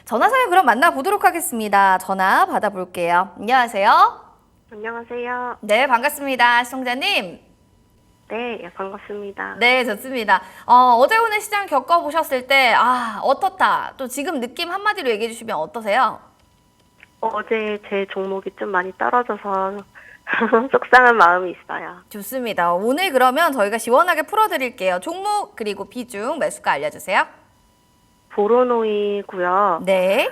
전화 사연 그럼 만나보도록 하겠습니다. 전화 받아볼게요. 안녕하세요. 안녕하세요. 네, 반갑습니다. 시청자님. 네, 예, 반갑습니다. 네, 좋습니다. 어제 오늘 시장 겪어보셨을 때, 어떻다. 또 지금 느낌 한마디로 얘기해 주시면 어떠세요? 어제 제 종목이 좀 많이 떨어져서 속상한 마음이 있어요. 좋습니다. 오늘 그러면 저희가 시원하게 풀어드릴게요. 종목 그리고 비중 매수가 알려주세요. 보로노이고요. 네.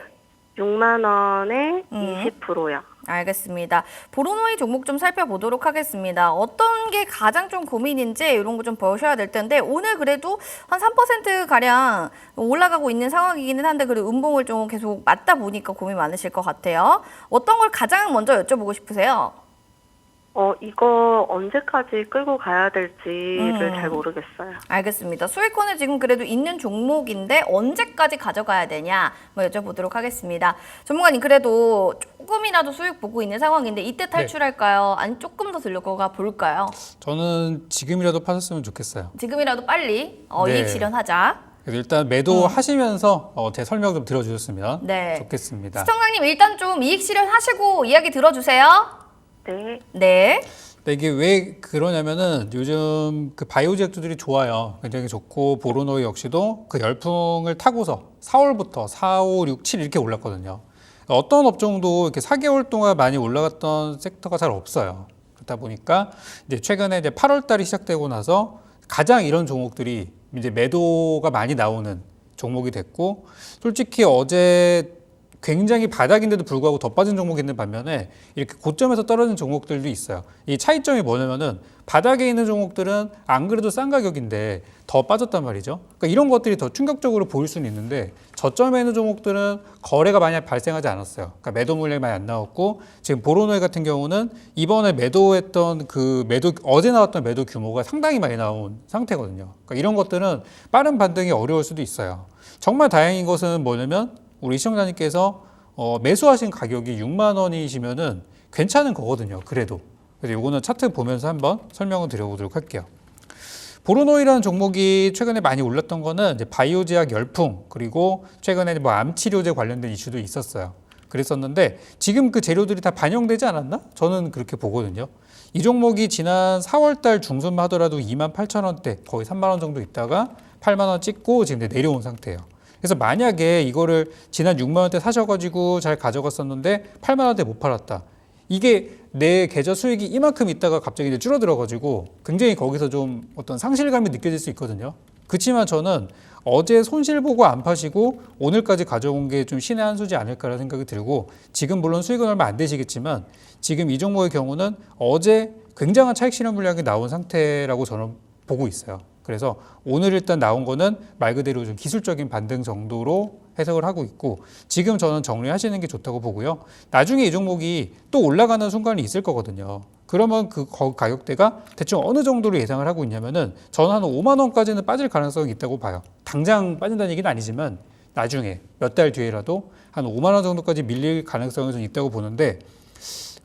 6만 원에 20%요. 알겠습니다. 보로노이 종목 좀 살펴보도록 하겠습니다. 어떤 게 가장 좀 고민인지 이런 거 좀 보셔야 될 텐데 오늘 그래도 한 3%가량 올라가고 있는 상황이기는 한데 그래도 음봉을 좀 계속 맞다 보니까 고민 많으실 것 같아요. 어떤 걸 가장 먼저 여쭤보고 싶으세요? 이거 언제까지 끌고 가야 될지를 잘 모르겠어요. 알겠습니다. 수익권은 지금 그래도 있는 종목인데 언제까지 가져가야 되냐 뭐 여쭤보도록 하겠습니다. 전문가님 그래도 조금이라도 수익 보고 있는 상황인데 이때 탈출할까요? 아니 조금 더 들려가 볼까요? 저는 지금이라도 파셨으면 좋겠어요. 지금이라도 빨리 네. 이익 실현하자. 그래서 일단 매도하시면서 제 설명 좀 들어주셨으면 네. 좋겠습니다. 시청자님 일단 좀 이익 실현하시고 이야기 들어주세요. 네. 네. 근데 이게 왜 그러냐면은 요즘 그 바이오 제약주들이 좋아요. 굉장히 좋고 보로노이 역시도 그 열풍을 타고서 4월부터 4, 5, 6, 7 이렇게 올랐거든요. 어떤 업종도 이렇게 4개월 동안 많이 올라갔던 섹터가 잘 없어요. 그러다 보니까 이제 최근에 이제 8월 달이 시작되고 나서 가장 이런 종목들이 이제 매도가 많이 나오는 종목이 됐고, 솔직히 어제 굉장히 바닥인데도 불구하고 더 빠진 종목이 있는 반면에 이렇게 고점에서 떨어진 종목들도 있어요. 이 차이점이 뭐냐면은 바닥에 있는 종목들은 안 그래도 싼 가격인데 더 빠졌단 말이죠. 그러니까 이런 것들이 더 충격적으로 보일 수는 있는데 저점에 있는 종목들은 거래가 많이 발생하지 않았어요. 그러니까 매도 물량이 많이 안 나왔고, 지금 보로노이 같은 경우는 이번에 매도했던 어제 나왔던 매도 규모가 상당히 많이 나온 상태거든요. 그러니까 이런 것들은 빠른 반등이 어려울 수도 있어요. 정말 다행인 것은 뭐냐면 우리 시청자님께서 매수하신 가격이 6만 원이시면은 괜찮은 거거든요. 그래도. 그래서 이거는 차트 보면서 한번 설명을 드려보도록 할게요. 보로노이라는 종목이 최근에 많이 올랐던 거는 이제 바이오 제약 열풍, 그리고 최근에 뭐 암 치료제 관련된 이슈도 있었어요. 그랬었는데 지금 그 재료들이 다 반영되지 않았나? 저는 그렇게 보거든요. 이 종목이 지난 4월 달 중순만 하더라도 28,000원대, 거의 3만 원 정도 있다가 8만 원 찍고 지금 내려온 상태예요. 그래서 만약에 이거를 지난 6만 원대 사셔가지고 잘 가져갔었는데 8만 원대 못 팔았다. 이게 내 계좌 수익이 이만큼 있다가 갑자기 이제 줄어들어가지고 굉장히 거기서 좀 어떤 상실감이 느껴질 수 있거든요. 그렇지만 저는 어제 손실 보고 안 파시고 오늘까지 가져온 게 좀 신의 한 수지 않을까라는 생각이 들고, 지금 물론 수익은 얼마 안 되시겠지만 지금 이 종목의 경우는 어제 굉장한 차익 실현 물량이 나온 상태라고 저는 보고 있어요. 그래서 오늘 일단 나온 거는 말 그대로 좀 기술적인 반등 정도로 해석을 하고 있고, 지금 저는 정리하시는 게 좋다고 보고요. 나중에 이 종목이 또 올라가는 순간이 있을 거거든요. 그러면 그 가격대가 대충 어느 정도로 예상을 하고 있냐면은 저는 한 5만 원까지는 빠질 가능성이 있다고 봐요. 당장 빠진다는 얘기는 아니지만 나중에 몇 달 뒤에라도 한 5만 원 정도까지 밀릴 가능성이 좀 있다고 보는데,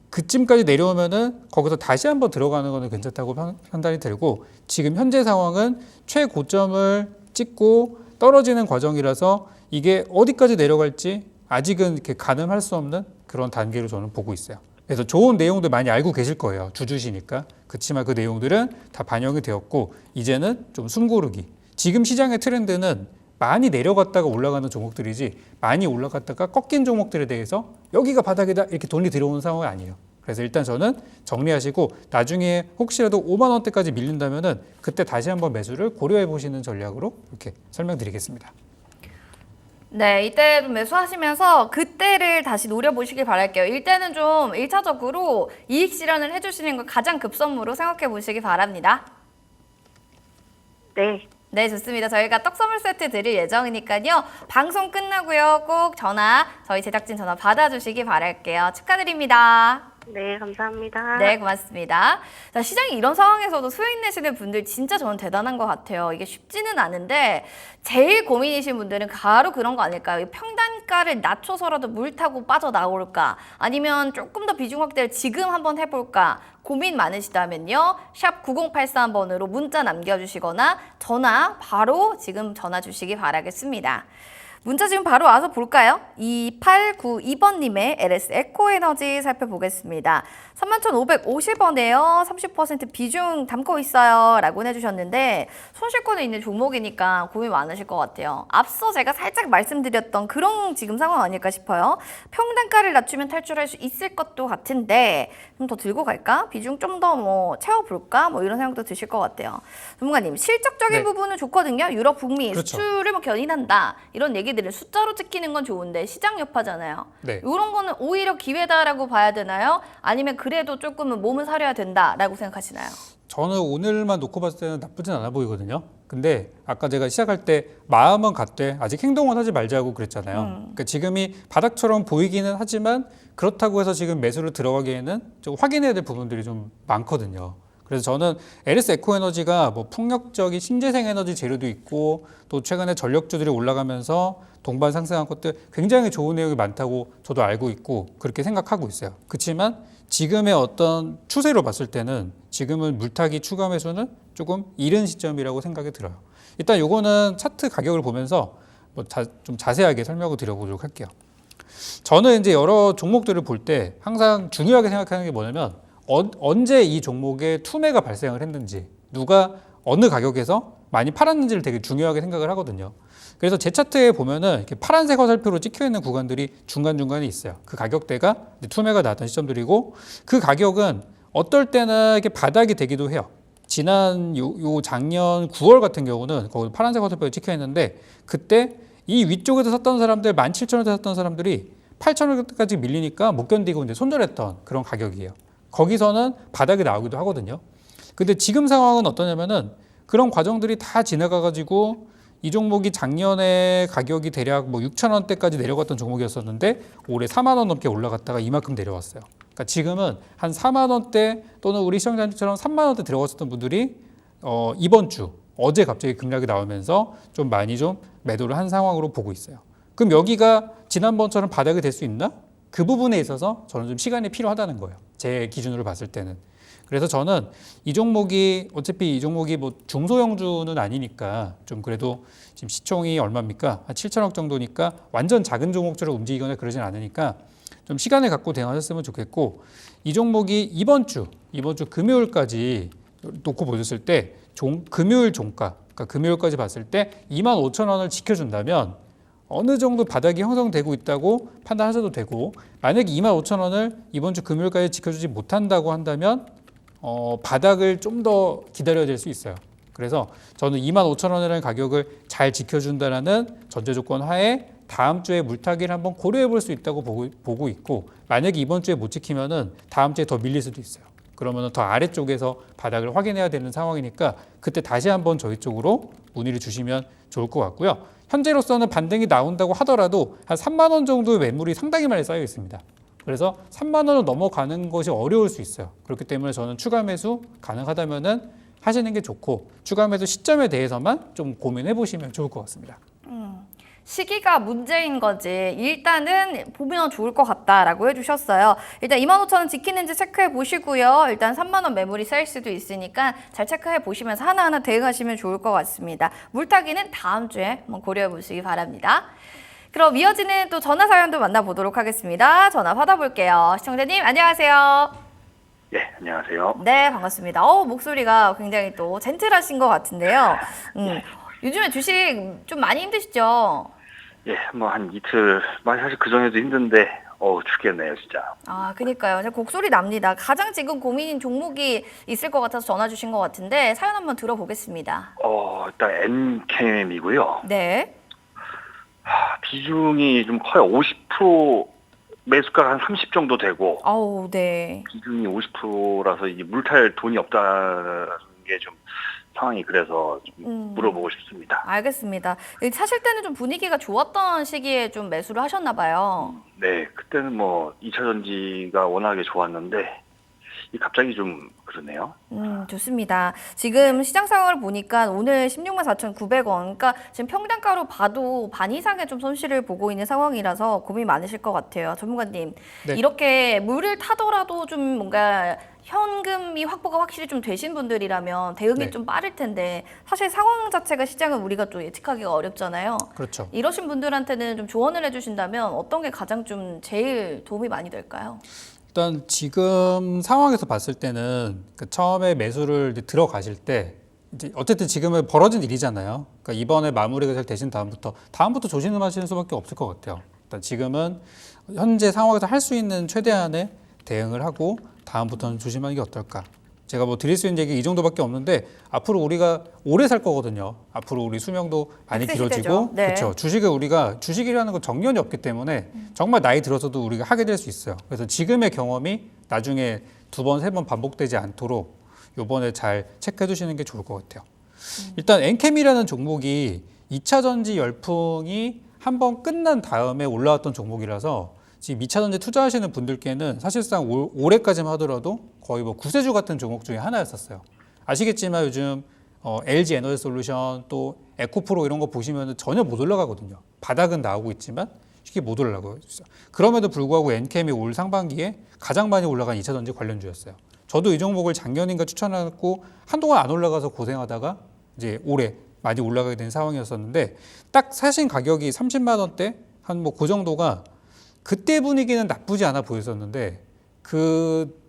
그쯤까지 내려오면은 거기서 다시 한번 들어가는 거는 괜찮다고 판단이 들고, 지금 현재 상황은 최고점을 찍고 떨어지는 과정이라서 이게 어디까지 내려갈지 아직은 이렇게 가늠할 수 없는 그런 단계로 저는 보고 있어요. 그래서 좋은 내용들 많이 알고 계실 거예요. 주주시니까. 그렇지만 그 내용들은 다 반영이 되었고 이제는 좀 숨고르기. 지금 시장의 트렌드는 많이 내려갔다가 올라가는 종목들이지 많이 올라갔다가 꺾인 종목들에 대해서 여기가 바닥이다 이렇게 돈이 들어오는 상황이 아니에요. 그래서 일단 저는 정리하시고 나중에 혹시라도 5만 원대까지 밀린다면은 그때 다시 한번 매수를 고려해 보시는 전략으로 이렇게 설명드리겠습니다. 네, 이때 좀 매수하시면서 그때를 다시 노려보시길 바랄게요. 이때는 좀 1차적으로 이익 실현을 해주시는 걸 가장 급선무로 생각해 보시기 바랍니다. 네. 네, 좋습니다. 저희가 떡 선물 세트 드릴 예정이니까요. 방송 끝나고요. 꼭 저희 제작진 전화 받아주시기 바랄게요. 축하드립니다. 네, 감사합니다. 네, 고맙습니다. 자, 시장이 이런 상황에서도 수익 내시는 분들 진짜 저는 대단한 것 같아요. 이게 쉽지는 않은데 제일 고민이신 분들은 바로 그런 거 아닐까요? 이 평단가를 낮춰서라도 물 타고 빠져나올까? 아니면 조금 더 비중 확대를 지금 한번 해볼까? 고민 많으시다면요. 샵 9083번으로 문자 남겨주시거나 바로 지금 전화 주시기 바라겠습니다. 문자 지금 바로 와서 볼까요? 2892번님의 LS 에코에너지 살펴보겠습니다. 31,550원에요. 30% 비중 담고 있어요. 라고 해주셨는데 손실권에 있는 종목이니까 고민 많으실 것 같아요. 앞서 제가 살짝 말씀드렸던 그런 지금 상황 아닐까 싶어요. 평단가를 낮추면 탈출할 수 있을 것도 같은데 좀 더 들고 갈까? 비중 좀 더 뭐 채워볼까? 뭐 이런 생각도 드실 것 같아요. 전문가님, 실적적인 네. 부분은 좋거든요. 유럽, 북미 그렇죠. 수출을 뭐 견인한다. 이런 얘기들을 숫자로 찍히는 건 좋은데 시장 여파잖아요. 네. 이런 거는 오히려 기회다라고 봐야 되나요? 아니면 그래도 조금은 몸은 사려야 된다라고 생각하시나요? 저는 오늘만 놓고 봤을 때는 나쁘진 않아 보이거든요. 근데 아까 제가 시작할 때 마음은 같되 아직 행동은 하지 말자고 그랬잖아요. 그러니까 지금이 바닥처럼 보이기는 하지만 그렇다고 해서 지금 매수를 들어가기에는 좀 확인해야 될 부분들이 좀 많거든요. 그래서 저는 LS 에코에너지가 뭐 풍력적인 신재생 에너지 재료도 있고 또 최근에 전력주들이 올라가면서 동반 상승한 것들 굉장히 좋은 내용이 많다고 저도 알고 있고 그렇게 생각하고 있어요. 그렇지만 지금의 어떤 추세로 봤을 때는 지금은 물타기 추가 매수는 조금 이른 시점이라고 생각이 들어요. 일단 요거는 차트 가격을 보면서 좀 자세하게 설명을 드려보도록 할게요. 저는 이제 여러 종목들을 볼 때 항상 중요하게 생각하는 게 뭐냐면 언제 이 종목에 투매가 발생을 했는지 누가 어느 가격에서 많이 팔았는지를 되게 중요하게 생각을 하거든요. 그래서 제 차트에 보면은 이렇게 파란색 화살표로 찍혀 있는 구간들이 중간중간에 있어요. 그 가격대가 투매가 나왔던 시점들이고 그 가격은 어떨 때는 이렇게 바닥이 되기도 해요. 지난 요 작년 9월 같은 경우는 거기 파란색 화살표에 찍혀 있는데 그때 이 위쪽에서 샀던 사람들 17,000원대 샀던 사람들이 8,000원까지 밀리니까 못 견디고 이제 손절했던 그런 가격이에요. 거기서는 바닥이 나오기도 하거든요. 근데 지금 상황은 어떠냐면은 그런 과정들이 다 지나가가지고 이 종목이 작년에 가격이 대략 뭐 6,000원대까지 내려갔던 종목이었었는데 올해 4만 원 넘게 올라갔다가 이만큼 내려왔어요. 그러니까 지금은 한 4만 원대 또는 우리 시청자님처럼 3만 원대 들어갔었던 분들이 이번 주 어제 갑자기 급락이 나오면서 좀 많이 좀 매도를 한 상황으로 보고 있어요. 그럼 여기가 지난번처럼 바닥이 될 수 있나? 그 부분에 있어서 저는 좀 시간이 필요하다는 거예요. 제 기준으로 봤을 때는. 그래서 저는 이 종목이 어차피 이 종목이 뭐 중소형주는 아니니까 좀 그래도 지금 시총이 얼마입니까? 한 7천억 정도니까 완전 작은 종목처럼 움직이거나 그러진 않으니까 좀 시간을 갖고 대응하셨으면 좋겠고 이 종목이 이번 주 금요일까지 놓고 보셨을 때 금요일 종가, 그러니까 금요일까지 봤을 때 25,000원을 지켜준다면 어느 정도 바닥이 형성되고 있다고 판단하셔도 되고 만약에 25,000원을 이번 주 금요일까지 지켜주지 못한다고 한다면 바닥을 좀 더 기다려야 될 수 있어요. 그래서 저는 25,000원이라는 가격을 잘 지켜준다라는 전제 조건 하에 다음 주에 물타기를 한번 고려해 볼 수 있다고 보고 있고 만약에 이번 주에 못 지키면은 다음 주에 더 밀릴 수도 있어요. 그러면은 더 아래쪽에서 바닥을 확인해야 되는 상황이니까 그때 다시 한번 저희 쪽으로 문의를 주시면 좋을 것 같고요. 현재로서는 반등이 나온다고 하더라도 한 3만 원 정도의 매물이 상당히 많이 쌓여 있습니다. 그래서 3만 원을 넘어가는 것이 어려울 수 있어요. 그렇기 때문에 저는 추가 매수 가능하다면은 하시는 게 좋고 추가 매수 시점에 대해서만 좀 고민해 보시면 좋을 것 같습니다. 시기가 문제인 거지. 일단은 보면 좋을 것 같다라고 해주셨어요. 일단 25,000원 지키는지 체크해 보시고요. 일단 3만 원 매물이 쌓일 수도 있으니까 잘 체크해 보시면서 하나하나 대응하시면 좋을 것 같습니다. 물타기는 다음 주에 한번 고려해 보시기 바랍니다. 그럼 이어지는 또 전화 사연도 만나보도록 하겠습니다. 전화 받아볼게요. 시청자님 안녕하세요. 예, 안녕하세요. 네, 반갑습니다. 목소리가 굉장히 또 젠틀하신 것 같은데요. 요즘에 주식 좀 많이 힘드시죠? 예, 뭐 한 이틀, 사실 그 전에도 힘든데, 죽겠네요, 진짜. 그니까요. 곡소리 납니다. 가장 지금 고민인 종목이 있을 것 같아서 전화 주신 것 같은데 사연 한번 들어보겠습니다. 일단 NKM이고요. 네. 비중이 좀 커요. 50% 매수가가 한 30 정도 되고, 네. 비중이 50%라서 이게 물탈 돈이 없다는 게 좀 상황이 그래서 좀 물어보고 싶습니다. 알겠습니다. 사실 때는 좀 분위기가 좋았던 시기에 좀 매수를 하셨나 봐요. 네, 그때는 뭐 2차 전지가 워낙에 좋았는데 갑자기 좀 그러네요. 좋습니다. 지금 시장 상황을 보니까 오늘 16만 4,900원, 그러니까 지금 평단가로 봐도 반 이상의 좀 손실을 보고 있는 상황이라서 고민 많으실 것 같아요. 전문가님, 네. 이렇게 물을 타더라도 좀 뭔가 현금이 확보가 확실히 좀 되신 분들이라면 대응이 네. 좀 빠를 텐데 사실 상황 자체가 시장은 우리가 또 예측하기가 어렵잖아요. 그렇죠. 이러신 분들한테는 좀 조언을 해주신다면 어떤 게 가장 좀 제일 도움이 많이 될까요? 일단 지금 상황에서 봤을 때는 그 처음에 매수를 이제 들어가실 때 이제 어쨌든 지금은 벌어진 일이잖아요. 그러니까 이번에 마무리가 잘 되신 다음부터 조심하시는 수밖에 없을 것 같아요. 일단 지금은 현재 상황에서 할 수 있는 최대한의 대응을 하고 다음부터는 조심하는 게 어떨까. 제가 뭐 드릴 수 있는 얘기 이 정도밖에 없는데 앞으로 우리가 오래 살 거거든요. 앞으로 우리 수명도 많이 100세 길어지고 시대죠. 네. 그렇죠. 주식이라는 건 정년이 없기 때문에 정말 나이 들어서도 우리가 하게 될 수 있어요. 그래서 지금의 경험이 나중에 2번, 3번 반복되지 않도록 요번에 잘 체크해 두시는 게 좋을 것 같아요. 일단 엔캠이라는 종목이 2차 전지 열풍이 한번 끝난 다음에 올라왔던 종목이라서 지금 2차 전지 투자하시는 분들께는 사실상 올해까지만 하더라도 거의 뭐 구세주 같은 종목 중에 하나였었어요. 아시겠지만 요즘 LG 에너지 솔루션 또 에코프로 이런 거 보시면 전혀 못 올라가거든요. 바닥은 나오고 있지만 쉽게 못 올라가고 있어요. 그럼에도 불구하고 엔캠이 올 상반기에 가장 많이 올라간 2차 전지 관련주였어요. 저도 이 종목을 작년인가 추천하고 한동안 안 올라가서 고생하다가 이제 올해 많이 올라가게 된 상황이었었는데 딱 사신 가격이 30만 원대 한 뭐 그 정도가 그때 분위기는 나쁘지 않아 보였었는데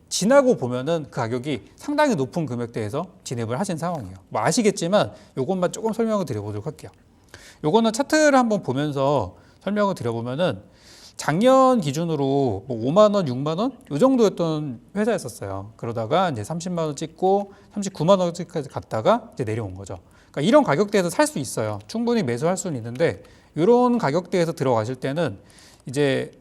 지나고 보면은 그 가격이 상당히 높은 금액대에서 진입을 하신 상황이에요. 뭐 아시겠지만 이것만 조금 설명을 드려보도록 할게요. 요거는 차트를 한번 보면서 설명을 드려보면은 작년 기준으로 뭐 5만 원, 6만 원 이 정도였던 회사였었어요. 그러다가 이제 30만 원 찍고 39만 원까지 갔다가 이제 내려온 거죠. 그러니까 이런 가격대에서 살 수 있어요. 충분히 매수할 수는 있는데 이런 가격대에서 들어가실 때는 이제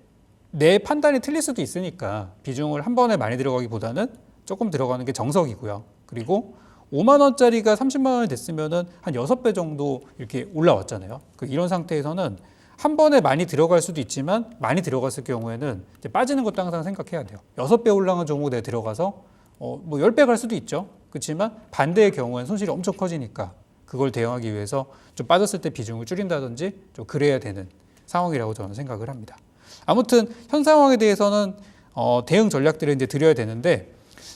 내 판단이 틀릴 수도 있으니까 비중을 한 번에 많이 들어가기보다는 조금 들어가는 게 정석이고요. 그리고 5만 원짜리가 30만 원이 됐으면은 한 6배 정도 이렇게 올라왔잖아요. 이런 상태에서는 한 번에 많이 들어갈 수도 있지만 많이 들어갔을 경우에는 이제 빠지는 것도 항상 생각해야 돼요. 6배 올라간 종목 내에 들어가서 뭐 10배 갈 수도 있죠. 그렇지만 반대의 경우에는 손실이 엄청 커지니까 그걸 대응하기 위해서 좀 빠졌을 때 비중을 줄인다든지 좀 그래야 되는 상황이라고 저는 생각을 합니다. 아무튼 현 상황에 대해서는 대응 전략들을 이제 드려야 되는데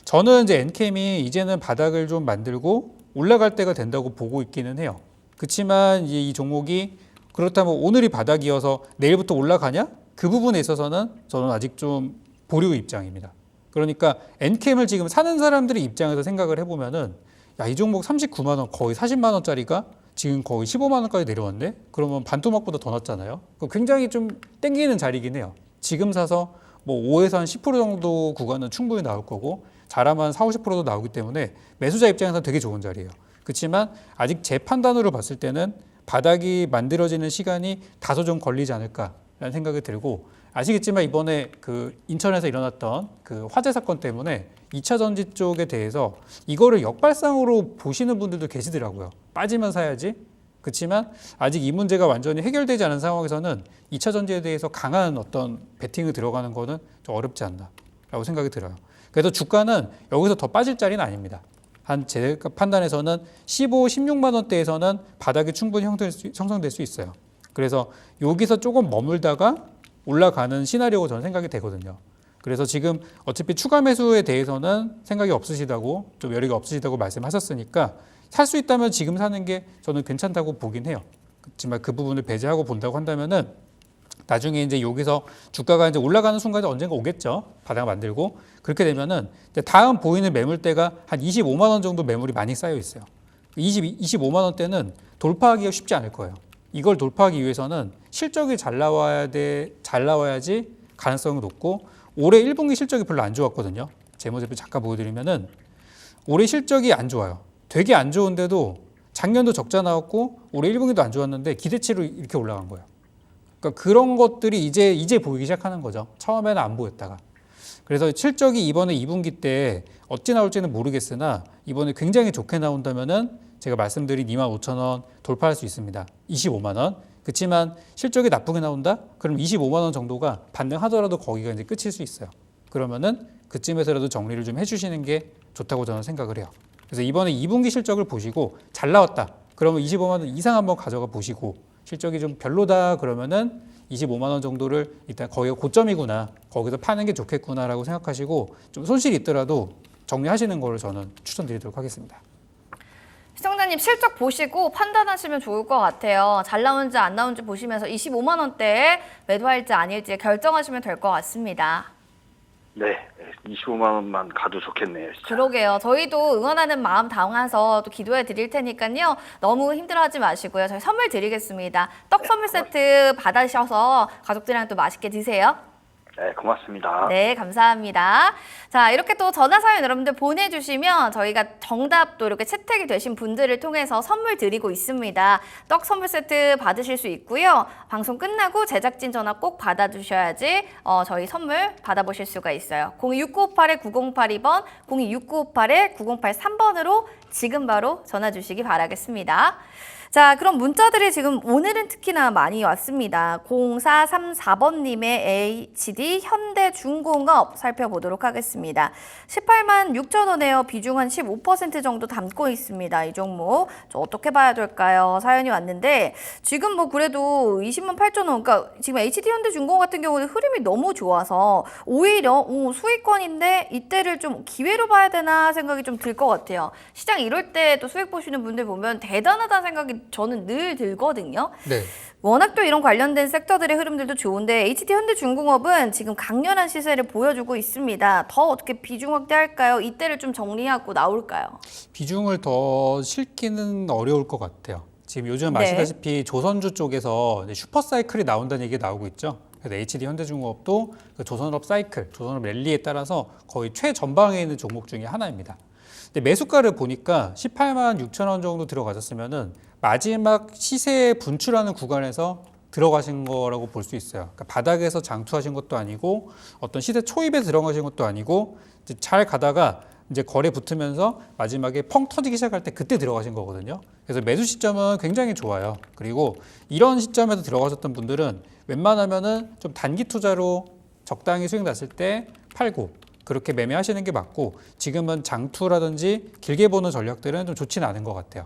저는 이제 엔캠이 이제는 바닥을 좀 만들고 올라갈 때가 된다고 보고 있기는 해요. 그렇지만 이제 이 종목이 그렇다면 오늘이 바닥이어서 내일부터 올라가냐? 그 부분에 있어서는 저는 아직 좀 보류 입장입니다. 그러니까 엔캠을 지금 사는 사람들의 입장에서 생각을 해보면은 야, 이 종목 39만 원 거의 40만 원짜리가 지금 거의 15만 원까지 내려왔네? 그러면 반토막보다 더 낮잖아요. 굉장히 좀 땡기는 자리긴 해요. 지금 사서 뭐 5에서 한 10% 정도 구간은 충분히 나올 거고 잘하면 4, 50%도 나오기 때문에 매수자 입장에서 되게 좋은 자리예요. 그렇지만 아직 제 판단으로 봤을 때는 바닥이 만들어지는 시간이 다소 좀 걸리지 않을까라는 생각이 들고 아시겠지만 이번에 그 인천에서 일어났던 그 화재 사건 때문에 2차 전지 쪽에 대해서 이거를 역발상으로 보시는 분들도 계시더라고요. 빠지면 사야지. 그렇지만 아직 이 문제가 완전히 해결되지 않은 상황에서는 2차 전지에 대해서 강한 어떤 베팅을 들어가는 거는 좀 어렵지 않나라고 생각이 들어요. 그래서 주가는 여기서 더 빠질 자리는 아닙니다. 한 제 판단에서는 15, 16만 원대에서는 바닥이 충분히 형성될 수 있어요. 그래서 여기서 조금 머물다가 올라가는 시나리오가 저는 생각이 되거든요. 그래서 지금 어차피 추가 매수에 대해서는 생각이 없으시다고 좀 여력이 없으시다고 말씀하셨으니까 살 수 있다면 지금 사는 게 저는 괜찮다고 보긴 해요. 그렇지만 그 부분을 배제하고 본다고 한다면은 나중에 이제 여기서 주가가 이제 올라가는 순간에 언젠가 오겠죠. 바닥 만들고 그렇게 되면은 이제 다음 보이는 매물대가 한 25만 원 정도 매물이 많이 쌓여 있어요. 25만 원대는 돌파하기가 쉽지 않을 거예요. 이걸 돌파하기 위해서는 실적이 잘 나와야지 가능성이 높고 올해 1분기 실적이 별로 안 좋았거든요. 재무제표 잠깐 보여드리면은 올해 실적이 안 좋아요. 되게 안 좋은데도 작년도 적자 나왔고 올해 1분기도 안 좋았는데 기대치로 이렇게 올라간 거예요. 그러니까 그런 것들이 이제 보이기 시작하는 거죠. 처음에는 안 보였다가. 그래서 실적이 이번에 2분기 때 어찌 나올지는 모르겠으나 이번에 굉장히 좋게 나온다면은 제가 말씀드린 25,000원 돌파할 수 있습니다. 25만 원. 그렇지만 실적이 나쁘게 나온다? 그럼 25만 원 정도가 반등하더라도 거기가 이제 끝일 수 있어요. 그러면은 그쯤에서라도 정리를 좀 해주시는 게 좋다고 저는 생각을 해요. 그래서 이번에 2분기 실적을 보시고 잘 나왔다. 그러면 25만 원 이상 한번 가져가 보시고 실적이 좀 별로다 그러면은 25만 원 정도를 일단 거기가 고점이구나. 거기서 파는 게 좋겠구나라고 생각하시고 좀 손실이 있더라도 정리하시는 거를 저는 추천드리도록 하겠습니다. 시청자님 실적 보시고 판단하시면 좋을 것 같아요. 잘 나온지 안 나온지 보시면서 25만 원대에 매도할지 아닐지 결정하시면 될 것 같습니다. 네, 25만 원만 가도 좋겠네요. 진짜. 그러게요. 저희도 응원하는 마음 담아서 또 기도해 드릴 테니까요. 너무 힘들어하지 마시고요. 저희 선물 드리겠습니다. 떡 선물 세트 받으셔서 가족들이랑 또 맛있게 드세요. 네, 고맙습니다. 네, 감사합니다. 자, 이렇게 또 전화 사연 여러분들 보내주시면 저희가 정답도 이렇게 채택이 되신 분들을 통해서 선물 드리고 있습니다. 떡 선물 세트 받으실 수 있고요. 방송 끝나고 제작진 전화 꼭 받아주셔야지 저희 선물 받아보실 수가 있어요. 026958-9082번, 026958-9083번으로 지금 바로 전화 주시기 바라겠습니다. 자, 그럼 문자들이 지금 오늘은 특히나 많이 왔습니다. 0434번님의 HD 현대중공업 살펴보도록 하겠습니다. 18만 6천 원에요. 비중 한 15% 정도 담고 있습니다. 이 종목. 저 어떻게 봐야 될까요? 사연이 왔는데 지금 뭐 그래도 20만 8천 원. 그러니까 지금 HD 현대중공업 같은 경우는 흐름이 너무 좋아서 오히려 수익권인데 이때를 좀 기회로 봐야 되나 생각이 좀 들 것 같아요. 시장 이럴 때 또 수익 보시는 분들 보면 대단하다는 생각이 저는 늘 들거든요. 네. 워낙 또 이런 관련된 섹터들의 흐름들도 좋은데 HD 현대중공업은 지금 강렬한 시세를 보여주고 있습니다. 더 어떻게 비중 확대할까요? 이때를 좀 정리하고 나올까요? 비중을 더 실기는 어려울 것 같아요. 지금 요즘 네. 아시다시피 조선주 쪽에서 이제 슈퍼사이클이 나온다는 얘기가 나오고 있죠. 그래서 HD 현대중공업도 그 조선업 사이클, 조선업 랠리에 따라서 거의 최전방에 있는 종목 중에 하나입니다. 근데 매수가를 보니까 18만 6천 원 정도 들어가셨으면은 마지막 시세 분출하는 구간에서 들어가신 거라고 볼 수 있어요. 그러니까 바닥에서 장투하신 것도 아니고 어떤 시세 초입에 들어가신 것도 아니고 이제 잘 가다가 이제 거래 붙으면서 마지막에 펑 터지기 시작할 때 그때 들어가신 거거든요. 그래서 매수 시점은 굉장히 좋아요. 그리고 이런 시점에서 들어가셨던 분들은 웬만하면은 좀 단기 투자로 적당히 수익 났을 때 팔고 그렇게 매매하시는 게 맞고 지금은 장투라든지 길게 보는 전략들은 좀 좋지는 않은 것 같아요.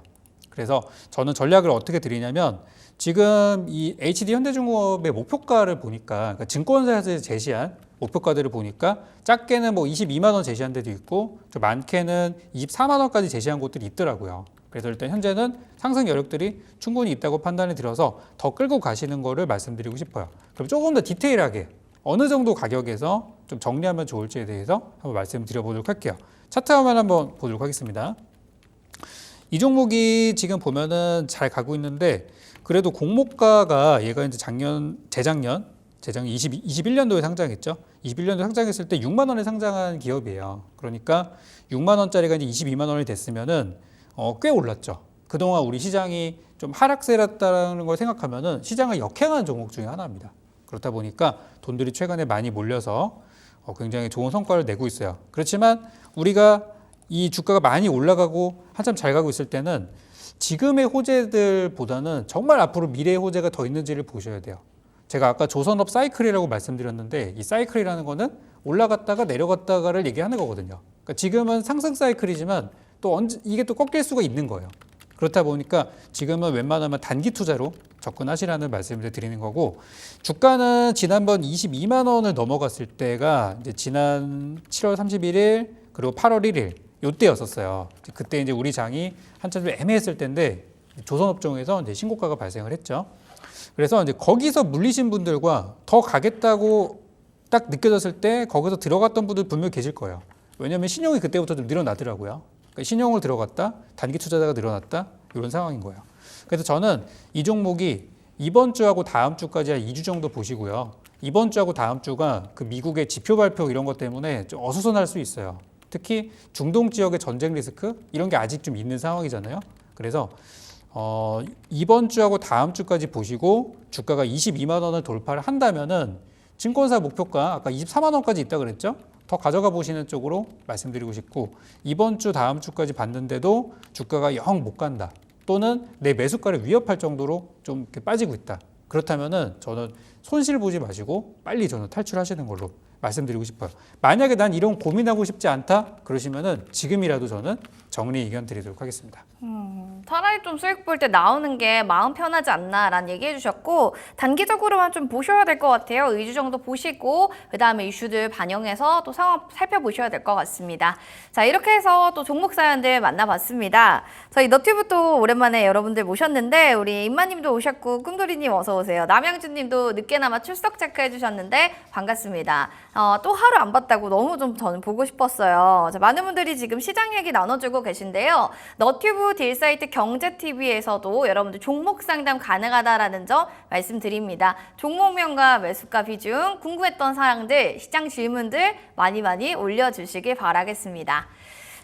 그래서 저는 전략을 어떻게 드리냐면 지금 이 HD 현대중공업의 목표가를 보니까 그러니까 증권사에서 제시한 목표가들을 보니까 작게는 뭐 22만 원 제시한 데도 있고 좀 많게는 24만 원까지 제시한 곳들이 있더라고요. 그래서 일단 현재는 상승 여력들이 충분히 있다고 판단이 들어서 더 끌고 가시는 거를 말씀드리고 싶어요. 그럼 조금 더 디테일하게 어느 정도 가격에서 좀 정리하면 좋을지에 대해서 한번 말씀드려보도록 할게요. 차트 화면 한번 보도록 하겠습니다. 이 종목이 지금 보면은 잘 가고 있는데 그래도 공모가가 얘가 이제 재작년 21년도에 상장했죠. 21년도에 상장했을 때 6만 원에 상장한 기업이에요. 그러니까 6만 원짜리가 이제 22만 원이 됐으면은 꽤 올랐죠. 그동안 우리 시장이 좀 하락세였다는 걸 생각하면은 시장을 역행한 종목 중에 하나입니다. 그렇다 보니까 돈들이 최근에 많이 몰려서 굉장히 좋은 성과를 내고 있어요. 그렇지만 우리가 이 주가가 많이 올라가고 한참 잘 가고 있을 때는 지금의 호재들보다는 정말 앞으로 미래의 호재가 더 있는지를 보셔야 돼요. 제가 아까 조선업 사이클이라고 말씀드렸는데 이 사이클이라는 거는 올라갔다가 내려갔다가를 얘기하는 거거든요. 그러니까 지금은 상승 사이클이지만 또 이게 또 꺾일 수가 있는 거예요. 그렇다 보니까 지금은 웬만하면 단기 투자로 접근하시라는 말씀을 드리는 거고 주가는 지난번 22만 원을 넘어갔을 때가 이제 지난 7월 31일 그리고 8월 1일 요때였었어요. 그때 이제 우리 장이 한참 좀 애매했을 때인데 조선업종에서 이제 신고가가 발생을 했죠. 그래서 이제 거기서 물리신 분들과 더 가겠다고 딱 느껴졌을 때 거기서 들어갔던 분들 분명히 계실 거예요. 왜냐하면 신용이 그때부터 좀 늘어나더라고요. 그러니까 신용을 들어갔다, 단기 투자자가 늘어났다 이런 상황인 거예요. 그래서 저는 이 종목이 이번 주하고 다음 주까지 한 2주 정도 보시고요. 이번 주하고 다음 주가 그 미국의 지표 발표 이런 것 때문에 좀 어수선할 수 있어요. 특히 중동 지역의 전쟁 리스크 이런 게 아직 좀 있는 상황이잖아요. 그래서 이번 주하고 다음 주까지 보시고 주가가 22만 원을 돌파를 한다면은 증권사 목표가 아까 24만 원까지 있다 그랬죠? 더 가져가 보시는 쪽으로 말씀드리고 싶고 이번 주 다음 주까지 봤는데도 주가가 영 못 간다. 또는 내 매수가를 위협할 정도로 좀 이렇게 빠지고 있다. 그렇다면은 저는 손실 보지 마시고 빨리 저는 탈출하시는 걸로 말씀드리고 싶어요. 만약에 난 이런 고민하고 싶지 않다 그러시면은 지금이라도 저는 정리 의견 드리도록 하겠습니다. 차라리 좀 수익 볼 때 나오는 게 마음 편하지 않나라는 얘기해 주셨고 단기적으로만 좀 보셔야 될 것 같아요. 2주 정도 보시고 그다음에 이슈들 반영해서 또 상황 살펴보셔야 될 것 같습니다. 자, 이렇게 해서 또 종목 사연들 만나봤습니다. 저희 너튜브 또 오랜만에 여러분들 모셨는데 우리 임마님도 오셨고 꿈돌이님 어서 오세요. 남양주님도 늦게나마 출석 체크해 주셨는데 반갑습니다. 또 하루 안 봤다고 너무 좀 저는 보고 싶었어요. 자, 많은 분들이 지금 시장 얘기 나눠주고 계신데요. 너튜브 딜사이트 경제TV에서도 여러분들 종목 상담 가능하다라는 점 말씀드립니다. 종목명과 매수가 비중, 궁금했던 사항들, 시장 질문들 많이 올려주시길 바라겠습니다.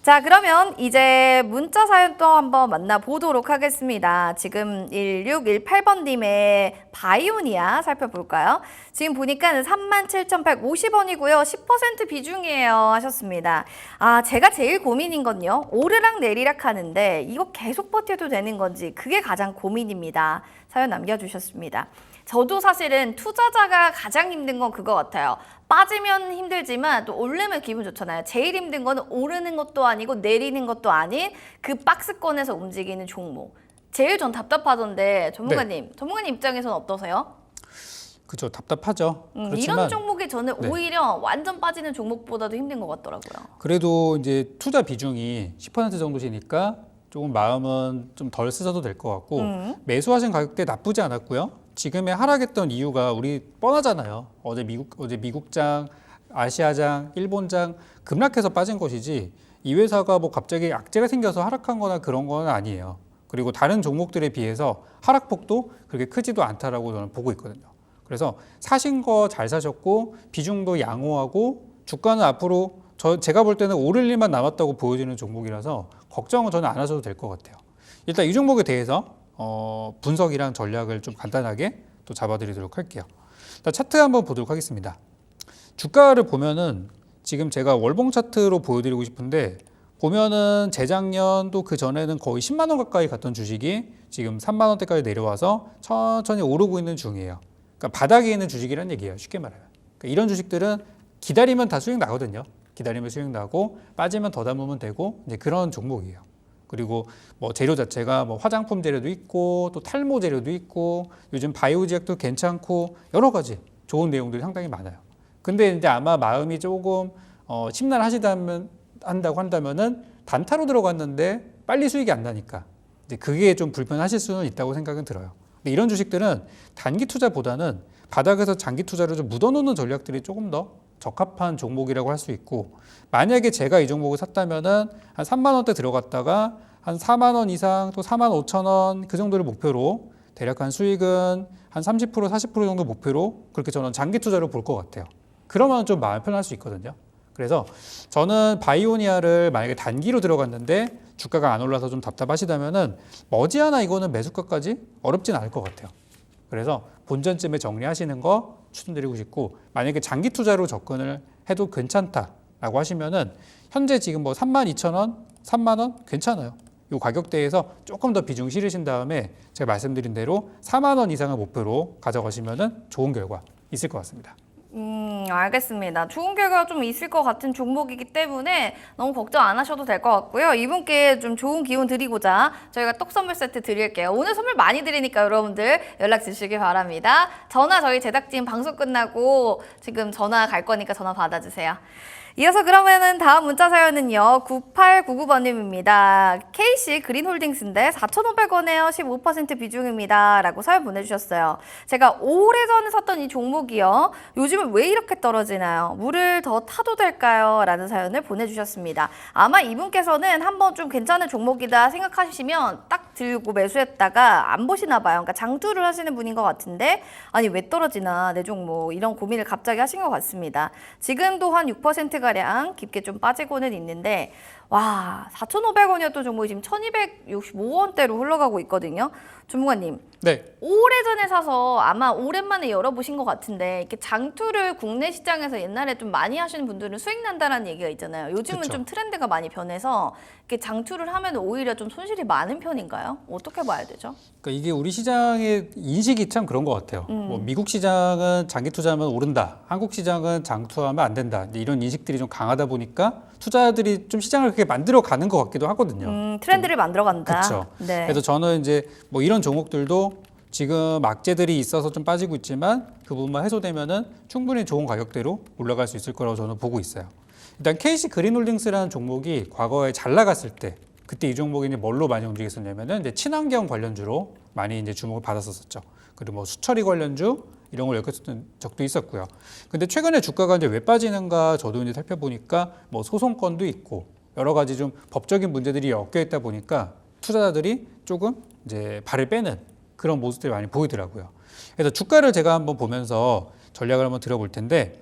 자, 그러면 이제 문자 사연 또 한번 만나보도록 하겠습니다. 지금 1618번님의 바이오니아 살펴볼까요? 지금 보니까 37,150원이고요. 10% 비중이에요 하셨습니다. 제가 제일 고민인 건요. 오르락 내리락 하는데 이거 계속 버텨도 되는 건지 그게 가장 고민입니다. 사연 남겨주셨습니다. 저도 사실은 투자자가 가장 힘든 건 그거 같아요. 빠지면 힘들지만 또 오르면 기분 좋잖아요. 제일 힘든 거는 오르는 것도 아니고 내리는 것도 아닌 그 박스권에서 움직이는 종목. 제일 전 답답하던데 전문가님 입장에서는 어떠세요? 그죠, 답답하죠. 그렇지만 이런 종목이 저는 오히려 완전 빠지는 종목보다도 힘든 것 같더라고요. 그래도 이제 투자 비중이 10% 정도시니까 조금 마음은 좀 덜 쓰셔도 될 것 같고 매수하신 가격대 나쁘지 않았고요. 지금의 하락했던 이유가 우리 뻔하잖아요. 어제 미국장, 아시아장, 일본장 급락해서 빠진 것이지 이 회사가 뭐 갑자기 악재가 생겨서 하락한 거나 그런 건 아니에요. 그리고 다른 종목들에 비해서 하락폭도 그렇게 크지도 않다라고 저는 보고 있거든요. 그래서 사신 거 잘 사셨고 비중도 양호하고 주가는 앞으로 제가 볼 때는 오를 일만 남았다고 보여지는 종목이라서 걱정은 저는 안 하셔도 될 것 같아요. 일단 이 종목에 대해서 분석이랑 전략을 좀 간단하게 또 잡아드리도록 할게요. 일단 차트 한번 보도록 하겠습니다. 주가를 보면은 지금 제가 월봉 차트로 보여드리고 싶은데 보면은 재작년 또 그 전에는 거의 10만 원 가까이 갔던 주식이 지금 3만 원대까지 내려와서 천천히 오르고 있는 중이에요. 그러니까 바닥에 있는 주식이란 얘기예요. 쉽게 말하면. 그러니까 이런 주식들은 기다리면 다 수익 나거든요. 기다리면 수익 나고 빠지면 더 담으면 되고 이제 그런 종목이에요. 그리고 뭐 재료 자체가 뭐 화장품 재료도 있고 또 탈모 재료도 있고 요즘 바이오 제약도 괜찮고 여러 가지 좋은 내용들이 상당히 많아요. 근데 이제 아마 마음이 조금 한다고 한다면은 단타로 들어갔는데 빨리 수익이 안 나니까 이제 그게 좀 불편하실 수는 있다고 생각은 들어요. 근데 이런 주식들은 단기 투자보다는 바닥에서 장기 투자를 좀 묻어놓는 전략들이 조금 더 적합한 종목이라고 할 수 있고 만약에 제가 이 종목을 샀다면은 한 3만 원대 들어갔다가 한 4만 원 이상 또 4만 5천 원 그 정도를 목표로 대략 한 수익은 한 30% 40% 정도 목표로 그렇게 저는 장기 투자로 볼 것 같아요. 그러면 좀 마음 편할 수 있거든요. 그래서 저는 바이오니아를 만약에 단기로 들어갔는데 주가가 안 올라서 좀 답답하시다면은 머지않아 이거는 매수가까지 어렵진 않을 것 같아요. 그래서 본전쯤에 정리하시는 거 추천드리고 싶고 만약에 장기 투자로 접근을 해도 괜찮다라고 하시면은 현재 지금 뭐 32,000원, 3만 원 괜찮아요. 이 가격대에서 조금 더 비중 실으신 다음에 제가 말씀드린 대로 4만 원 이상을 목표로 가져가시면은 좋은 결과 있을 것 같습니다. 알겠습니다. 좋은 결과가 좀 있을 것 같은 종목이기 때문에 너무 걱정 안 하셔도 될 것 같고요. 이분께 좀 좋은 기운 드리고자 저희가 떡 선물 세트 드릴게요. 오늘 선물 많이 드리니까 여러분들 연락 주시길 바랍니다. 전화 저희 제작진 방송 끝나고 지금 전화 갈 거니까 전화 받아주세요. 이어서 그러면은 다음 문자 사연은요. 9899번님입니다. KC 그린홀딩스인데 4,500원에요. 15% 비중입니다. 라고 사연 보내주셨어요. 제가 오래전에 샀던 이 종목이요. 요즘은 왜 이렇게 떨어지나요? 물을 더 타도 될까요? 라는 사연을 보내주셨습니다. 아마 이분께서는 한번 좀 괜찮은 종목이다 생각하시면 딱 들고 매수했다가 안 보시나 봐요. 그러니까 장투를 하시는 분인 것 같은데 아니 왜 떨어지나 내 종목 이런 고민을 갑자기 하신 것 같습니다. 지금도 한 6%가 가량 깊게 좀 빠지고는 있는데 와 4,500원이었던 종목이 지금 1,265원대로 흘러가고 있거든요. 전문가님. 네. 오래전에 사서 아마 오랜만에 열어보신 것 같은데 이렇게 장투를 국내 시장에서 옛날에 좀 많이 하시는 분들은 수익 난다라는 얘기가 있잖아요. 요즘은 그쵸. 좀 트렌드가 많이 변해서 이렇게 장투를 하면 오히려 좀 손실이 많은 편인가요? 어떻게 봐야 되죠? 그러니까 이게 우리 시장의 인식이 참 그런 것 같아요. 뭐 미국 시장은 장기 투자하면 오른다, 한국 시장은 장투하면 안 된다. 이런 인식들이 좀 강하다 보니까 투자자들이 좀 시장을 그렇게 만들어 가는 것 같기도 하거든요. 트렌드를 만들어간다. 그렇죠. 네. 그래서 저는 이제 뭐 이런 종목들도 지금 악재들이 있어서 좀 빠지고 있지만 그 부분만 해소되면은 충분히 좋은 가격대로 올라갈 수 있을 거라고 저는 보고 있어요. 일단 KC 그린홀딩스라는 종목이 과거에 잘 나갔을 때 그때 이 종목이 이제 뭘로 많이 움직였었냐면은 이제 친환경 관련주로 많이 이제 주목을 받았었죠. 그리고 뭐 수처리 관련주 이런 걸 엮었던 적도 있었고요. 근데 최근에 주가가 이제 왜 빠지는가 저도 이제 살펴보니까 뭐 소송건도 있고 여러 가지 좀 법적인 문제들이 엮여 있다 보니까 투자자들이 조금 이제 발을 빼는 그런 모습들이 많이 보이더라고요. 그래서 주가를 제가 한번 보면서 전략을 한번 들어볼 텐데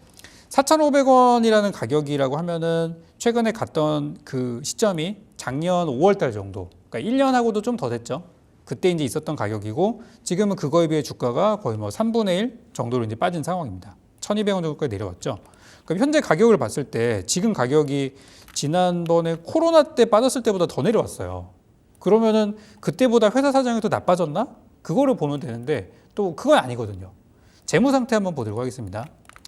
4,500원이라는 가격이라고 하면은 최근에 갔던 그 시점이 작년 5월 달 정도, 그러니까 1년하고도 좀 더 됐죠. 그때 이제 있었던 가격이고 지금은 그거에 비해 주가가 거의 뭐 3분의 1 정도로 이제 빠진 상황입니다. 1,200원 정도까지 내려왔죠. 그럼 현재 가격을 봤을 때 지금 가격이 지난번에 코로나 때 빠졌을 때보다 더 내려왔어요. 그러면은 그때보다 회사 사정이 더 나빠졌나? 그거를 보면 되는데 또 그건 아니거든요. 재무 상태 한번 보도록 하겠습니다.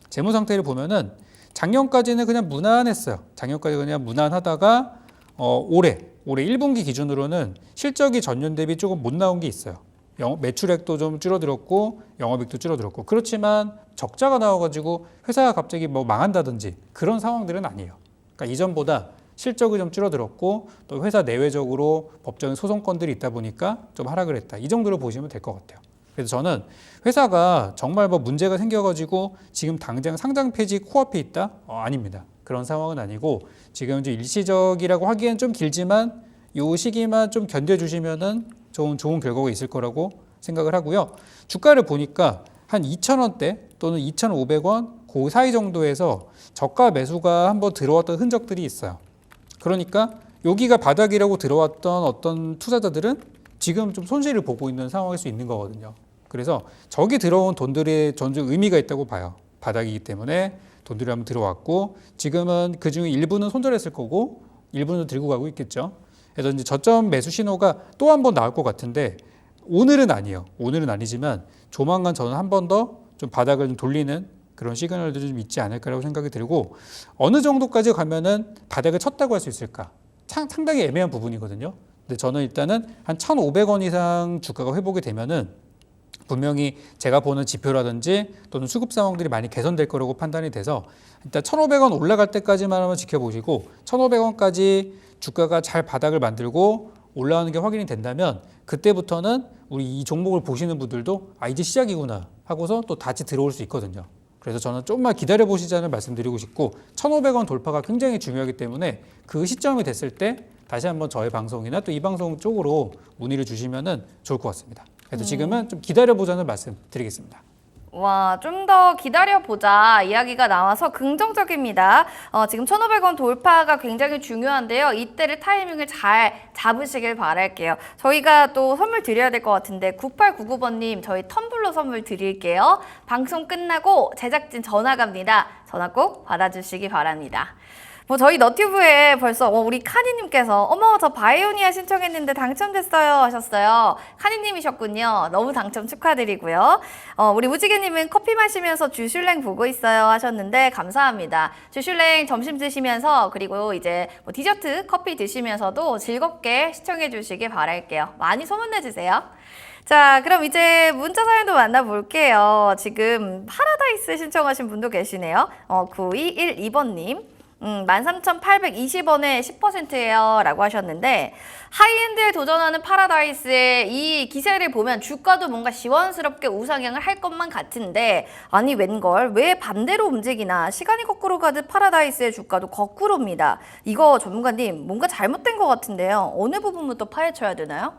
재무 상태를 보면은 작년까지는 그냥 무난했어요. 작년까지 그냥 무난하다가 올해 1분기 기준으로는 실적이 전년 대비 조금 못 나온 게 있어요. 매출액도 좀 줄어들었고 영업이익도 줄어들었고 그렇지만 적자가 나와가지고 회사가 갑자기 뭐 망한다든지 그런 상황들은 아니에요. 그러니까 이전보다 실적이 좀 줄어들었고 또 회사 내외적으로 법적인 소송건들이 있다 보니까 좀 하락을 했다. 이 정도로 보시면 될 것 같아요. 그래서 저는 회사가 정말 뭐 문제가 생겨가지고 지금 당장 상장 폐지 코앞에 있다? 아닙니다. 그런 상황은 아니고 지금 이제 일시적이라고 하기엔 좀 길지만 이 시기만 좀 견뎌주시면은 좋은 결과가 있을 거라고 생각을 하고요. 주가를 보니까 한 2,000원대 또는 2,500원 그 사이 정도에서 저가 매수가 한번 들어왔던 흔적들이 있어요. 그러니까 여기가 바닥이라고 들어왔던 어떤 투자자들은 지금 좀 손실을 보고 있는 상황일 수 있는 거거든요. 그래서 저기 들어온 돈들의 전적 의미가 있다고 봐요. 바닥이기 때문에 돈들이 한번 들어왔고 지금은 그중에 일부는 손절했을 거고 일부는 들고 가고 있겠죠. 그래서 이제 저점 매수 신호가 또 한 번 나올 것 같은데 오늘은 아니에요. 오늘은 아니지만 조만간 저는 한 번 더 좀 바닥을 좀 돌리는 그런 시그널들이 좀 있지 않을까라고 생각이 들고 어느 정도까지 가면은 바닥을 쳤다고 할 수 있을까? 상당히 애매한 부분이거든요. 근데 저는 일단은 한 1,500원 이상 주가가 회복이 되면은 분명히 제가 보는 지표라든지 또는 수급 상황들이 많이 개선될 거라고 판단이 돼서 일단 1,500원 올라갈 때까지만 한번 지켜보시고 1,500원까지 주가가 잘 바닥을 만들고 올라오는 게 확인이 된다면 그때부터는 우리 이 종목을 보시는 분들도 이제 시작이구나 하고서 또 다시 들어올 수 있거든요. 그래서 저는 좀만 기다려 보시자는 말씀드리고 싶고 1,500원 돌파가 굉장히 중요하기 때문에 그 시점이 됐을 때 다시 한번 저의 방송이나 또 이 방송 쪽으로 문의를 주시면 좋을 것 같습니다. 그래서 지금은 좀 기다려 보자는 말씀 드리겠습니다. 와, 좀 더 기다려보자 이야기가 나와서 긍정적입니다. 지금 1,500원 돌파가 굉장히 중요한데요. 이때를 타이밍을 잘 잡으시길 바랄게요. 저희가 또 선물 드려야 될 것 같은데 9899번님 저희 텀블러 선물 드릴게요. 방송 끝나고 제작진 전화 갑니다. 전화 꼭 받아주시기 바랍니다. 뭐 저희 너튜브에 벌써 우리 카니님께서 어머 저 바이오니아 신청했는데 당첨됐어요 하셨어요. 카니님이셨군요. 너무 당첨 축하드리고요. 우리 우지개님은 커피 마시면서 주슐랭 보고 있어요 하셨는데 감사합니다. 주슐랭 점심 드시면서 그리고 이제 뭐 디저트 커피 드시면서도 즐겁게 시청해 주시길 바랄게요. 많이 소문내주세요. 자, 그럼 이제 문자 사연도 만나볼게요. 지금 파라다이스 신청하신 분도 계시네요. 9212번님. 13,820원에 10%예요 라고 하셨는데 하이엔드에 도전하는 파라다이스의 이 기세를 보면 주가도 뭔가 시원스럽게 우상향을 할 것만 같은데 아니 웬걸 왜 반대로 움직이나 시간이 거꾸로 가듯 파라다이스의 주가도 거꾸로입니다. 이거 전문가님 뭔가 잘못된 것 같은데요. 어느 부분부터 파헤쳐야 되나요?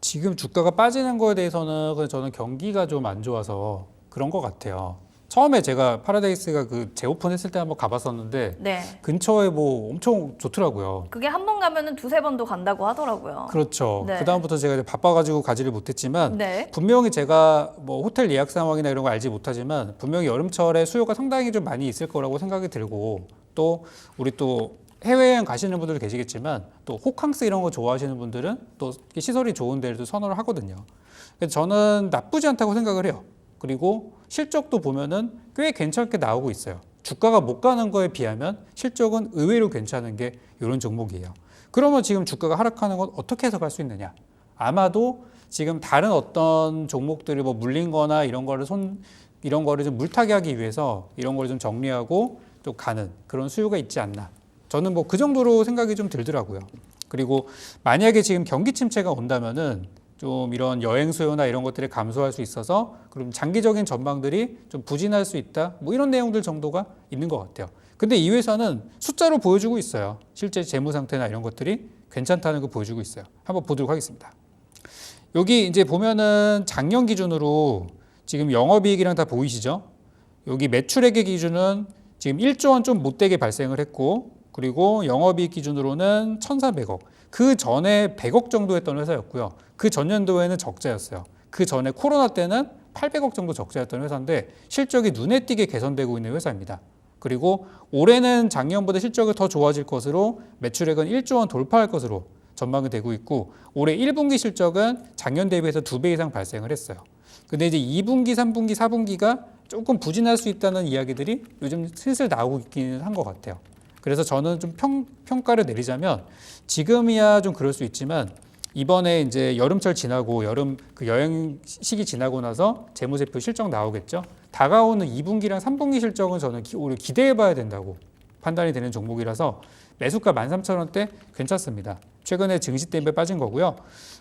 지금 주가가 빠지는 거에 대해서는 저는 경기가 좀 안 좋아서 그런 것 같아요. 처음에 제가 파라다이스가 그 재오픈했을 때 한번 가봤었는데 네. 근처에 뭐 엄청 좋더라고요. 그게 한 번 가면은 두세 번도 간다고 하더라고요. 그렇죠. 네. 그 다음부터 제가 이제 바빠가지고 가지를 못했지만 네. 분명히 제가 뭐 호텔 예약 상황이나 이런 거 알지 못하지만 분명히 여름철에 수요가 상당히 좀 많이 있을 거라고 생각이 들고 또 우리 또 해외여행 가시는 분들도 계시겠지만 또 호캉스 이런 거 좋아하시는 분들은 또 시설이 좋은 데를 또 선호를 하거든요. 그래서 저는 나쁘지 않다고 생각을 해요. 그리고 실적도 보면은 꽤 괜찮게 나오고 있어요. 주가가 못 가는 거에 비하면 실적은 의외로 괜찮은 게 이런 종목이에요. 그러면 지금 주가가 하락하는 건 어떻게 해석할 수 있느냐? 아마도 지금 다른 어떤 종목들이 뭐 물린 거나 이런 거를 좀 물타기 하기 위해서 이런 걸 좀 정리하고 또 가는 그런 수요가 있지 않나. 저는 뭐 그 정도로 생각이 좀 들더라고요. 그리고 만약에 지금 경기 침체가 온다면은 좀 이런 여행 수요나 이런 것들이 감소할 수 있어서 그럼 장기적인 전망들이 좀 부진할 수 있다. 뭐 이런 내용들 정도가 있는 것 같아요. 근데 이 회사는 숫자로 보여주고 있어요. 실제 재무 상태나 이런 것들이 괜찮다는 거 보여주고 있어요. 한번 보도록 하겠습니다. 여기 이제 보면은 작년 기준으로 지금 영업이익이랑 다 보이시죠? 여기 매출액의 기준은 지금 1조 원 좀 못되게 발생을 했고 그리고 영업이익 기준으로는 1,400억. 그 전에 100억 정도 했던 회사였고요. 그 전년도에는 적자였어요. 그 전에 코로나 때는 800억 정도 적자였던 회사인데 실적이 눈에 띄게 개선되고 있는 회사입니다. 그리고 올해는 작년보다 실적이 더 좋아질 것으로 매출액은 1조 원 돌파할 것으로 전망이 되고 있고 올해 1분기 실적은 작년 대비해서 2배 이상 발생을 했어요. 근데 이제 2분기, 3분기, 4분기가 조금 부진할 수 있다는 이야기들이 요즘 슬슬 나오고 있기는 한 것 같아요. 그래서 저는 좀 평가를 내리자면 지금이야 좀 그럴 수 있지만 이번에 이제 여름철 지나고 여름 그 여행 시기 지나고 나서 재무제표 실적 나오겠죠. 다가오는 2분기랑 3분기 실적은 저는 오히려 기대해 봐야 된다고 판단이 되는 종목이라서 매수가 13,000원대 괜찮습니다. 최근에 증시 때문에 빠진 거고요.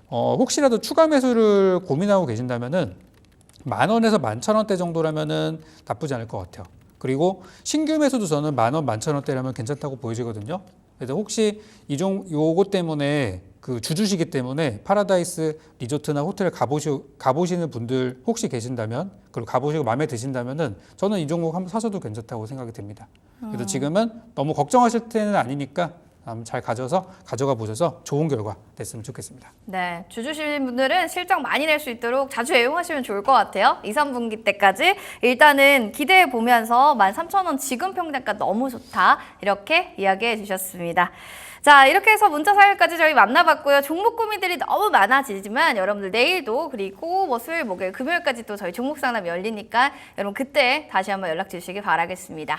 혹시라도 추가 매수를 고민하고 계신다면은 10,000원에서 11,000원대 정도라면은 나쁘지 않을 것 같아요. 그리고 신규 매수도 저는 10,000원, 11,000원대라면 괜찮다고 보여지거든요. 그래서 혹시 요거 때문에 그 주주시기 때문에 파라다이스 리조트나 호텔 가보시는 분들 혹시 계신다면 그리고 가보시고 마음에 드신다면은 저는 이 종목 한번 사셔도 괜찮다고 생각이 듭니다. 그래서 지금은 너무 걱정하실 때는 아니니까 잘 가져가 보셔서 좋은 결과 됐으면 좋겠습니다. 네, 주주실 분들은 실적 많이 낼 수 있도록 자주 애용하시면 좋을 것 같아요. 2, 3분기 때까지 일단은 기대해 보면서 13,000원 지금 평단가 너무 좋다 이렇게 이야기해 주셨습니다. 자, 이렇게 해서 문자 사연까지 저희 만나봤고요. 종목 고민들이 너무 많아지지만 여러분들 내일도 그리고 뭐 수요일, 목요일, 금요일까지 또 저희 종목 상담 열리니까 여러분 그때 다시 한번 연락 주시기 바라겠습니다.